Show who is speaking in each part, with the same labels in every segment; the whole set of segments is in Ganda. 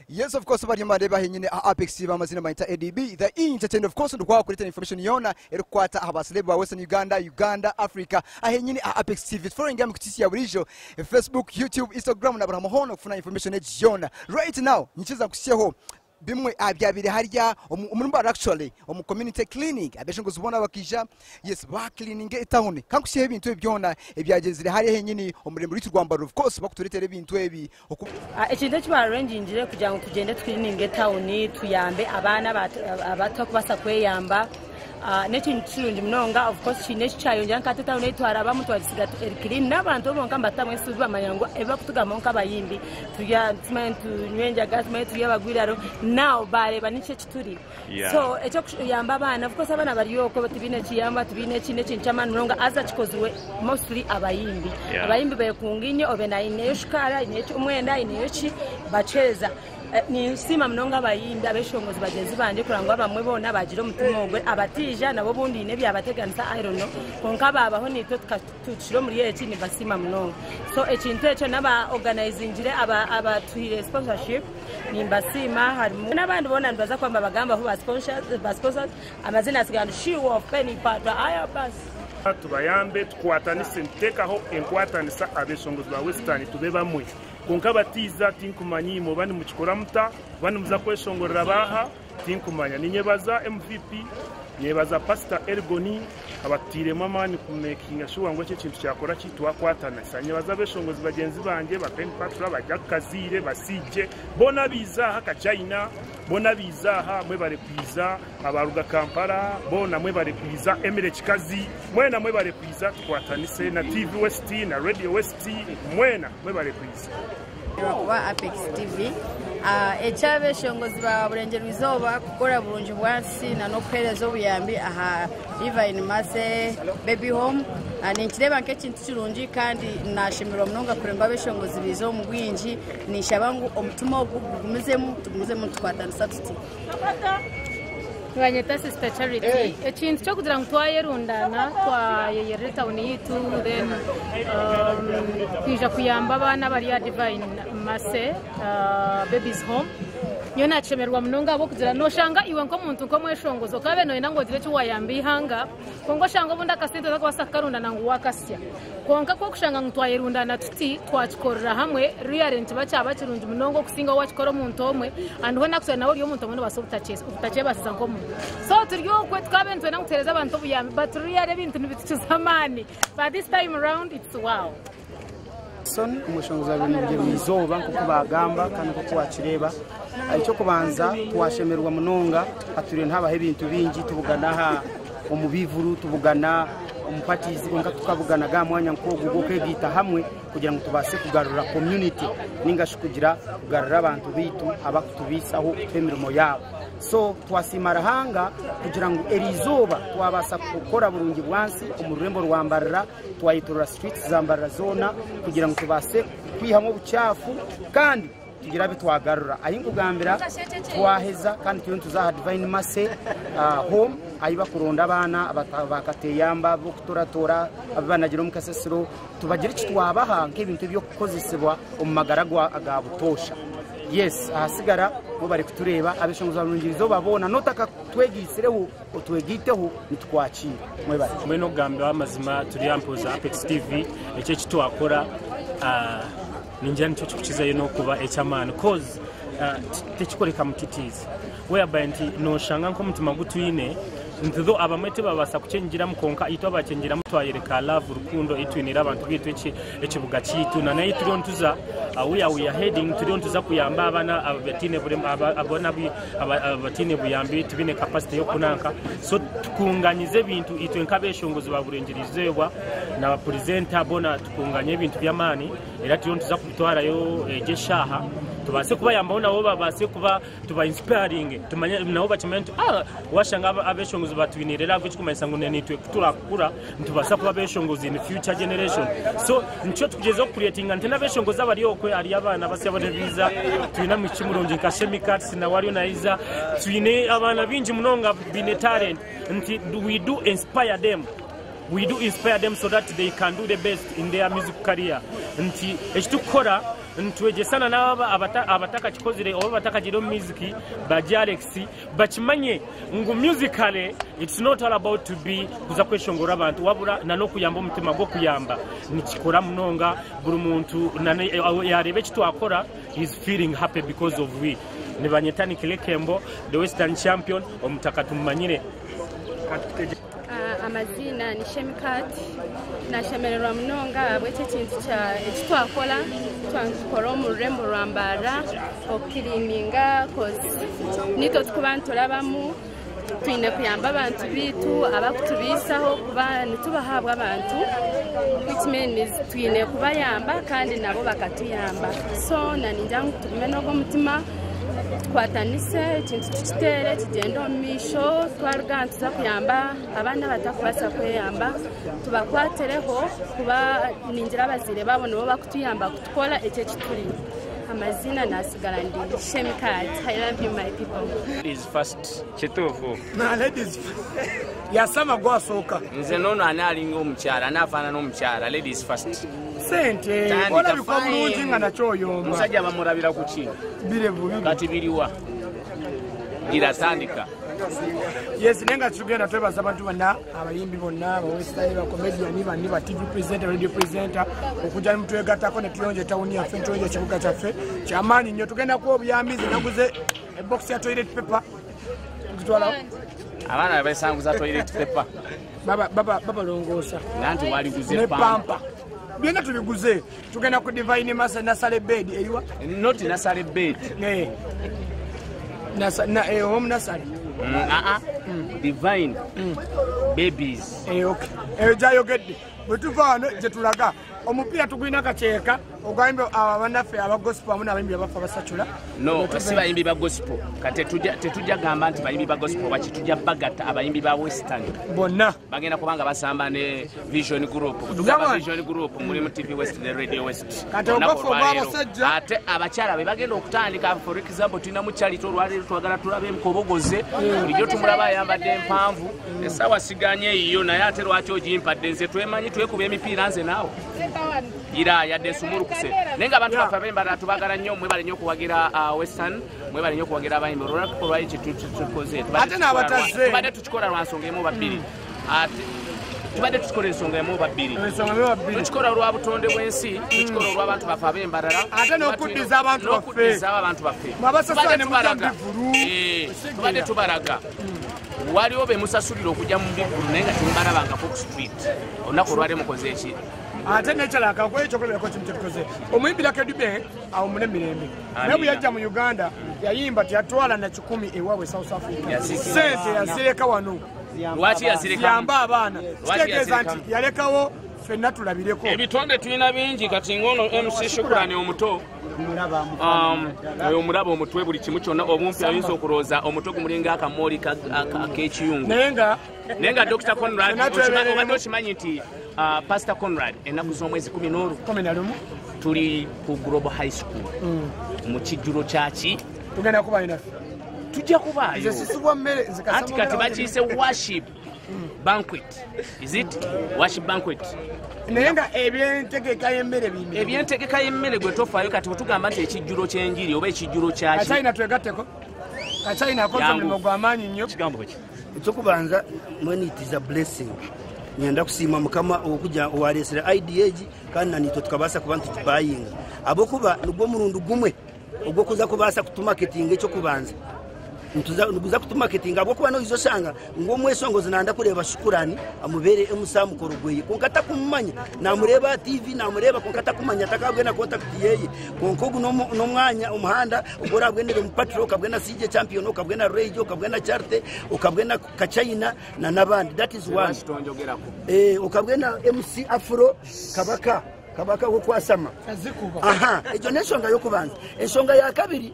Speaker 1: Yes, of course, bari mareba henyine Apex bamazina bayita ADB the entertainer of course ndukwa kurita information yona erukwata abaseleb ba Western Uganda Africa ahenyine Apex TV foreign game kutisi ya burijo Facebook YouTube Instagram na baramuhono kufuna information yona right now nyikiza kusyeho bimwe abyabire harya Mbarara actually community clinic abesho nguzubona bakija yes ba cleaning etahone kankusye ibintu ebyona ebyagezire hari henyine umurembo w'itu Mbarara of course bakuturetere ibintu ebi
Speaker 2: ekinde kiba arrangingire kugira ngo tugende cleaning etahone tuyambe abana abato kubasa kweyamba nekintu kirungi munonga of course kine kichayonja nkateta unetwara bamutwagisiga clean nabantu bonka mbatamwe subi bamanyango eba kutugama nka bayimbi tuya tsimentu nyenja gasme tuya bagwiraro now bareba nice kituri so echo kuyamba abana of course abana bariyo ko batibine kiyamba tubine kine kinchama munonga aza kikozwe mostly abayimbi abayimbi bayekunginye obena ineshkara inecho umwenda inechi bacheza ni sima mnonga bayimbi abeshongozi bagenzi banje kurangwa bamwe bona bagire umutumogwe abatija nabo bundi ine byabateganisa I don't know konka babaho nitwe tukashiro muri yeki ni basima mnonga so ekintu echo naba organizing gire aba tuhire sponsorship ni basima harimo nabandi bona ndaza kwamba bagamba ho sponsors amazina asiganda show of penny part aya bas
Speaker 3: tubayambe tukwatanise ntekaho enkwatanisa abeshongozi ba Western tubebamwe konka batiza tinkumanyi mu bandi mukikora muta bandi muza kweshongorera baha tinkumanya ninyebaza MVP nyebaza Pastor Ergoni abatire mamani kumekinga shuwa ngo cyo kintu cyakora kitwa kwatana sanyebaza beshongozi bagenzi banje ba pen patra bajya kazire basije bona biza haka China bona biza ha mwe bare kwiza abaruga Kampala bona mwe bare kwiza Emirates kazi mwena mwe bare kwiza twatanise na TV West na Radio West mwena mwe bare kwiza
Speaker 4: wa Apex TV echabe shongozi ba burengero izoba kukora burunji bwansi na no kwerezo buyambi aha River in Mase baby home ni kireba nke kintu kirungi kandi nashimirwa munonga kurenga beshongozi bizo mu gwinji ni shabangu omutima ogumuzemu twatanisa tuti
Speaker 5: Wanyeta sister Charity ekintu cyo kugira ngo twayerundana twayereta uniyitu then kwija kuyamba abana bari ya Divine Mase babies home nyona chemerwa munonga bo kugira no shanga iwe nko muntu nko mweshongozo kabe no inango dire cyo wayambi hanga kongo shanga bunda kasente za kwasakarunda nangu wakasya konka ko kushanga ngtwayerundana tuti twachikorera hamwe rearrange bacha bakirunje munongo kusinga wachikoro muntu omwe and hona kusana nawo yo muntu omwe basobutachese ubutache basiza nko muntu so turiyo kwe twabe ntwe nakutereza abantu buyambi but reare bintu nibituzamani but this time around it's wow
Speaker 6: son umushongoza b'ingero izoba nko kubagamba kandi ko kwakireba icyo kubanza twashemerwa munonga ature ntabahe bintu bingi tubugana ha umubivuru tubugana umupatizi onka tukabugana ga mwanya nko gukegita hamwe kugira ngo tubase kugarura community ningasho kugira kugarura abantu bitu abakutubisaho emirimo yabo so twasimara hanga kugira ngo erizoba twabasa gukora burungi bwansi umurembo rwa Mbarara twayitura streets za Mbarara zona kugira ngo tubase kwihamo bucyafu kandi tugira bitwagarura ayingugambira twaheza kandi tuyo tuzaha Divine Mase home ayiba kuronda abana bakateyamba bo kutoratora abanagira umukasesero tubagira kitwabaha nk'ibintu byo kukozesebwa umumagaragwa agabutosha yes ahasigara bo bari kutureba abeshongoza runjirizo babona notaka twegisireho otwegiteho nitwakira
Speaker 3: mwe no gambira amazima turi yampoza Apex TV ecyo kitwakora ninjira nicyo kukiza no kuba echamana cause techikoreka mutitizi whereby no shanga nko mutima gutwine ntizo abamete babasa kucengira mukonka ito abacengira mutwayereka love rukundo itwinira abantu bitu ekibuga kitu na nayo turiyo ntuza we are heading turiyo ntuza kuyamba abana abatine abatine buyambi tubine capacity yo kunanka so tukunganize ibintu itwe nkabeshongozi baburengerizebwa na presenter bona tukunganye ibintu by'amani era turiyo ntuza kubitwara yo geshaha tubase kuba yamba nabo babase kuba tuba inspiring tumanye nabo bacimento washanga abeshongozi batwinirera vuki kumanisa ngo nitwe turakura ntubasa kuba abeshongozi in future generation so nicyo tugezeho creating antena abeshongozi abari yokwe ari abana base abone biza twina mu kimuronje nka chemicals na wari naiza twine abana binji munonga bine talent nti we do inspire them so that they can do the best in their music career nti ekitukora
Speaker 7: ntwegesana n'aba abataka kikozire oba bataka jiro music baje Alex bakimanye ngo musically it's not all about to be kuza kweshongora abantu wabura na no kuyamba umutima gwo kuyamba nikikora munonga buri muntu yarebe kitu akora is feeling happy because of we ne banyetani Kilekembo the Western champion omutaka tumanyire
Speaker 4: amazina ni Shemikati nashemererwa munonga bwete kintu kya ekitwakola twankora mu Rembo rwa Mbarara okiriminga cause nito tukubantu labamu twine kuyamba abantu bitu abakutubisaho kuba nitubahabwa abantu which means twine kubayamba kandi nabo bakatuyamba so naninjanga tumeno go mutima twatanise ikintu kitere kigenda omisho twarugantuza kuyamba abana batakubasa kweyamba tubakwatereho kuba ningira bazire babona bo bakutuyamba kutukola ecyo kituri amazina nasigara ndi Shemikati. I love you my people.
Speaker 7: Ladies first chetofu
Speaker 6: na ladies yasama gwa soka
Speaker 7: nze nono analinga omukyala anafana n'omukyala ladies first
Speaker 6: sente ona biko bulungi nga nakyoyomba
Speaker 7: musajja bamurabira ku ki
Speaker 6: birevu
Speaker 7: kati biriwa iratandika
Speaker 6: yes nenga tugenda twebaza abantu bana abayimbi bonna ba western ba comedian bani ba TV presenter radio presenter okujja mutwegatako ne tuyonje town ya ffe tuyonje kibuga kyaffe kyamaanyi nnyo tugenda ku obuyambizi naguze box ya toilet paper tukitwala
Speaker 7: abana basanguza toilet paper
Speaker 6: baba longosa
Speaker 7: nanti wali guze pampa
Speaker 6: byonna tubiguze tugenda ku divine masa nasale bed eyiwa
Speaker 7: not nasale bed
Speaker 6: home nasale
Speaker 7: divine babies
Speaker 6: okay jayogedde bwetuvaano gyetulaga omupiira tugulina kaceeka ogambye abanaffe aba gospel amu n'abayimbi abafa basacula
Speaker 7: no si bayimbi ba gospel kati tetujja gamba nti bayimbi ba gospel baki tujja bagata abayimbi ba western
Speaker 6: bonna
Speaker 7: bagenda kubanga basamba ne vision group vision group muri mu TV West ne radio West
Speaker 6: kati obafu babasajja
Speaker 7: ate abakyala be bagenda okutandika for example tina mu charity olwaliro twagala tulabe mukobogoze bulijjo tumulaba ayambadde empanvu esawa siganye iyo naye ate lwaki ogimpadde nze twemanyi twekuba emipiira nze naawe ira yadde sumurukuse nenga abantu bafabemba tubagala nnyo mwebale nnyo kuwagira western mwebale nnyo kuwagira abayimbi olwaki tukoze
Speaker 6: ate n'abataze
Speaker 7: tubadde tukikola lwansonga emu babiri ate tubadde tukikola ensonga emu babiri tukikola olwa butonde bw'ensi tukikola olw'abantu bafe ab'Embarara
Speaker 6: ate n'okuddiza abantu baffe mwabasasane mutambivulu
Speaker 7: tubadde tubalaga waliwo be musasulira okujja mu biggulu naye nga temubalabanga Fox Street olunaku olwali mukoze eki
Speaker 6: ate nekyalaka kwekyokolerako kimu kyetukoze omuyimbi Lakedube awo mune mirembe naye bwe yajja mu Uganda yayimba teyatwala na 10 ewaabwe South Africa sente yazireka wano
Speaker 7: lwaki yazireka
Speaker 6: yamba abaana kitegeeza nti yalekawo ffenna tulabireko
Speaker 7: ebitonde tulina bingi kati ngono MC Shukrani omuto omulaba omutwe buli kimu kyonna obumpi ayinza okulooza omutwe gumulinga akamooli ak'ekiyungu naye nga Dr. Conrad obadde okimanyi nti Pastor Conrad ennaku z'omwezi 11 tuli ku Global High School mu kijjulo kyaki
Speaker 6: tugenda kuba inaffe
Speaker 7: tujja kubaayo anti kati bakiise worship banquet is it worship banquet
Speaker 6: naye nga ebyentegeka y'emmere bindi
Speaker 7: ebyentegeka y'emmere gwe tofaayo kati bwetugamba nti ekijjulo ky'enjiri oba ekijjulo kyaki
Speaker 6: Kachina twegatteko Kachina akoze omulimu gw'amaanyi nnyo
Speaker 7: kigambo ki
Speaker 8: ekyokubanza when it is a blessing nyenda kusiima mukama okujja owalesera IDH kandi nanito tukabasa kuba nti tubayinga abokuba nugwo murundu gumwe ogwokuza kubasa kutumarketinga ekyokubanza ntuza kutumarketinga abokuba noizo shanga ngo mwesongozi nanda kureba Shukurani amubere emusamu korogweye konkata kumanya namureba TV namureba konkata kumanya takabwena contact yeye konkogu no mwanya umuhanda ugora bwendere mu patrol kabwena CJ champion ukabwena radio ukabwena charte ukabwena Kachina na nabandi that is one ukabwena MC Afro kabaka wokwasama aha ejo nensonga yokubanza ensonga ya kabiri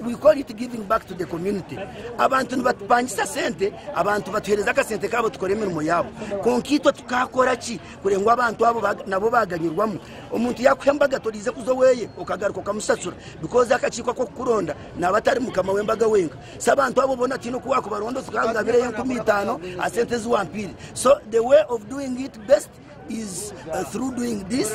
Speaker 8: we call it giving back to the community abantu nibatupangisa sente abantu batuhereza ka sente kabo tukore imirimo yabo konkitwa tukakora ki kurengwa abantu abo nabo baganyirwamo omuntu yakwembaga torize kuzoweye ukagaruka kamusasura because akachikwa ko kuronda nabatari mukama wembaga wenga sabantu abo bona tino kuwa ko barondo tukanga bire 15 asente z'uwampiri so the way of doing it best is through doing this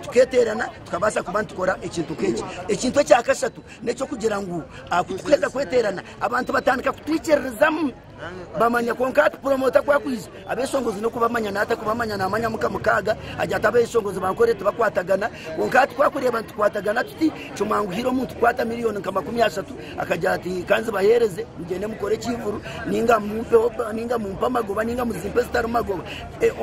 Speaker 8: tuketerana tukabasa kuba tukora ekintu kechi ekintu cya kashatu neco kugira ngo tukeza kweterana abantu batandika kutwicerezamu bamanya konka promoter kwa kwiza abeshongozi no kubamanya nata kubamanya namanya mukamukaga ajya tabeshongozi bankore tubakwatagana konka twakureba abantu kwatagana tuti cumangu hiro muntu kwata miliyoni nka 30 akajya ati kanze bahereze mugende mukore kivuru ninga mumpa magoba ninga muzimpe star magoba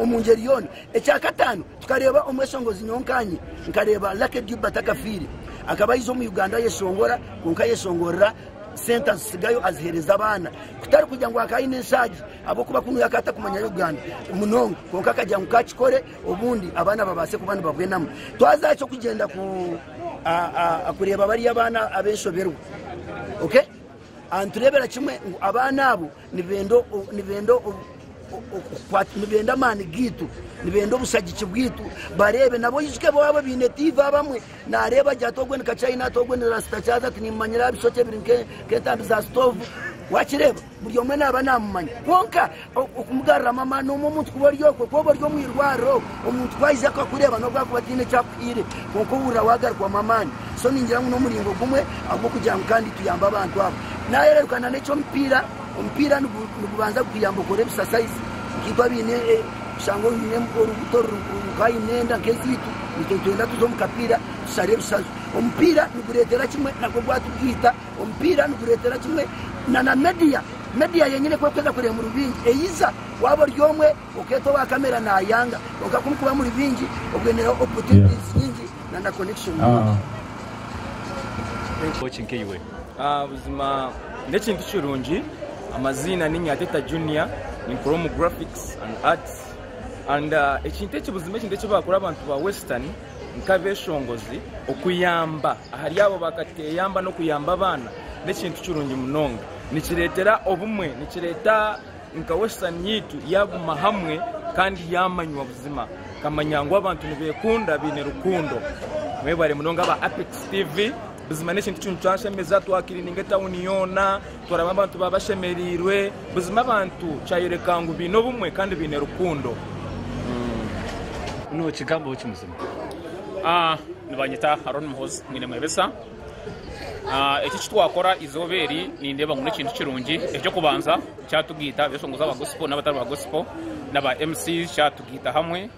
Speaker 8: omungeri yone ecya katano tukareba omweshongozi nyonkanye nkareba lake dubataka firi akaba izo mu Uganda yeshongora konka yeshongorera sentence sigayo azihereza abana kutari kujya ngo akayine shaji abo kuba kunu yakata kumanya Uganda munongo konka kajya mu kachikore ubundi abana babase kubana bagwenamo twazacho kugenda ku akureba bari abana abeshoberwa okay anturebera kimwe abana abo nibendo nibenda mani gitu nibendo busagiki bwitu barebe nabo yishike babo binetiva bamwe nareba jatogwe ni China togwe ni rasta chaza tinimanyira bisote birinke ketambi za stove wakireba buri omwe nabana mumanya konka okumugarra mama no muntu kubaryoko ko baryo mwirwaro omuntu kwayiza ko kureba no bwakubatine cyapire konko ura wagar kwa mamani so ningira no muringo gumwe abo kujya kandi tuyamba abantu abo nayererukana neco mpira nukubanza kuyamba kore exercise kitwa bine shango nyine urubuto rukayinenda kezitu nitenda tuzomukapira sare bisazo ompira nukuretera kimwe nako bwatubwita ompira nukuretera kimwe na media yenyine kweza kure mu rubingi eyiza wabo ryomwe uketo wa kamera na yanga ukakumkuba mu rubingi ubwenera opportunities nyingi na connection
Speaker 9: coaching kiwe buzima ndekintu kirungi amazina ni Nyateta Junior ni from graphics and arts and ekintu ekibuzima ekintu ekibakora abantu ba western nkabeshongozi okuyamba ahari abo bakateyamba no kuyamba abana nekintu kirungi munonga nikiretera obumwe nikireta nka western yitu yaguma hamwe kandi yamanywa buzima kamanyangwa abantu nibekunda bine rukundo mwebare munonga ba Apex TV buzima nekintu cyuncyashemeza twakirininga town yona twaraba abantu babashemerirwe buzima abantu cyayerekangu bino bumwe kandi bine rukundo
Speaker 7: no kigambo cy'umuzima nibanyita Haron Muhozi mwine mwebesa iki twakora izoberi ni ndeba ngo nekintu kirungi cyo kubanza cyatugita besongoza aba gospel n'abatari ba gospel n'aba MC cyatugita hamwe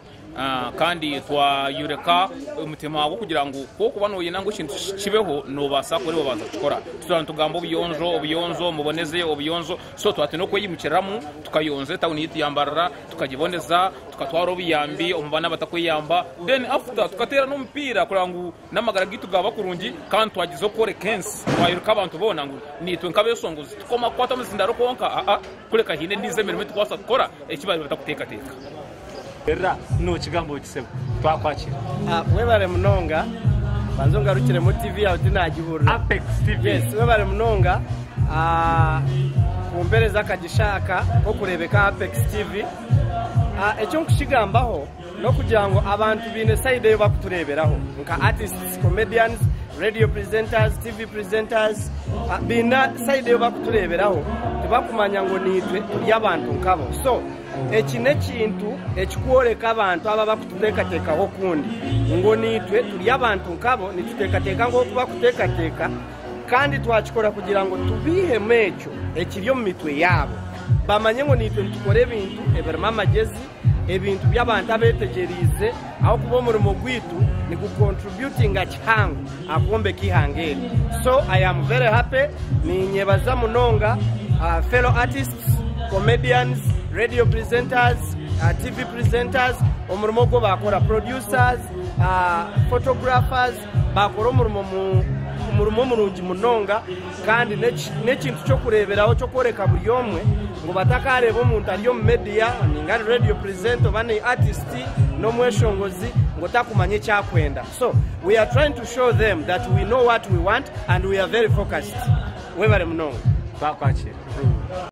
Speaker 7: kandi twayureka umutima wago kugira ngo ko kubanoye nango kintu kibeho no basa kuri babanza tukora turantugambo obuyonzo muboneze obuyonzo so twate no kwiyimukiramu tukayonze town yiti Mbarara tukagiboneza tukatwara obuyambi umubana batakwiyamba then after tukatera no mpira kurangu namagara gitu gaba kurungi kandi twagizo kore kensi twayureka abantu bona ngo nitwe nkabesongozi tukoma kwata muzindaro konka kureka hinde ndizemerwe twasa tukora ekibari batakuteka teka era no kigambo kisebo twakwakira
Speaker 10: webale munonga banzonga rukire mu TV yawe tinagihurira
Speaker 7: Apex TV
Speaker 10: yes webale munonga kumpereza akagishaka ko kurebeka Apex TV ecyo nkushigambaho no kugira ngo abantu bine side yo bakutureberaho nka artists comedians radio presenters TV presenters bina side yo bakutureberaho tubakumanya ngo nitwe y'abantu nkabo so ekine kintu ekikworeka abantu aba bakutekatekaho kundi ngo nitwe turi abantu nkabo nitutekateka ngo tubakutekateka kandi twakikora kugira ngo tubihe mecho ekiryo mu mitwe yabo bamanye ngo nitwe tukore ibintu eberama magezi ebintu by'abantu abetegerize aho kuba umurimo gwitu ni contributing achihangu akombe kihangeni so I am very happy ni nyebaza munonga fellow artists comedians radio presenters TV presenters umurimo go bakora producers photographers bakora umurimo murungi munonga kandi nekintu cyo kureberaho cyo koreka buri yomwe ngo batakareba umuntu ariyo media ningari radio presenter bane artist no mweshongozi ngo takumanye cyakwenda so we are trying to show them that we know what we want and we are very focused webare munonga
Speaker 7: twakwakira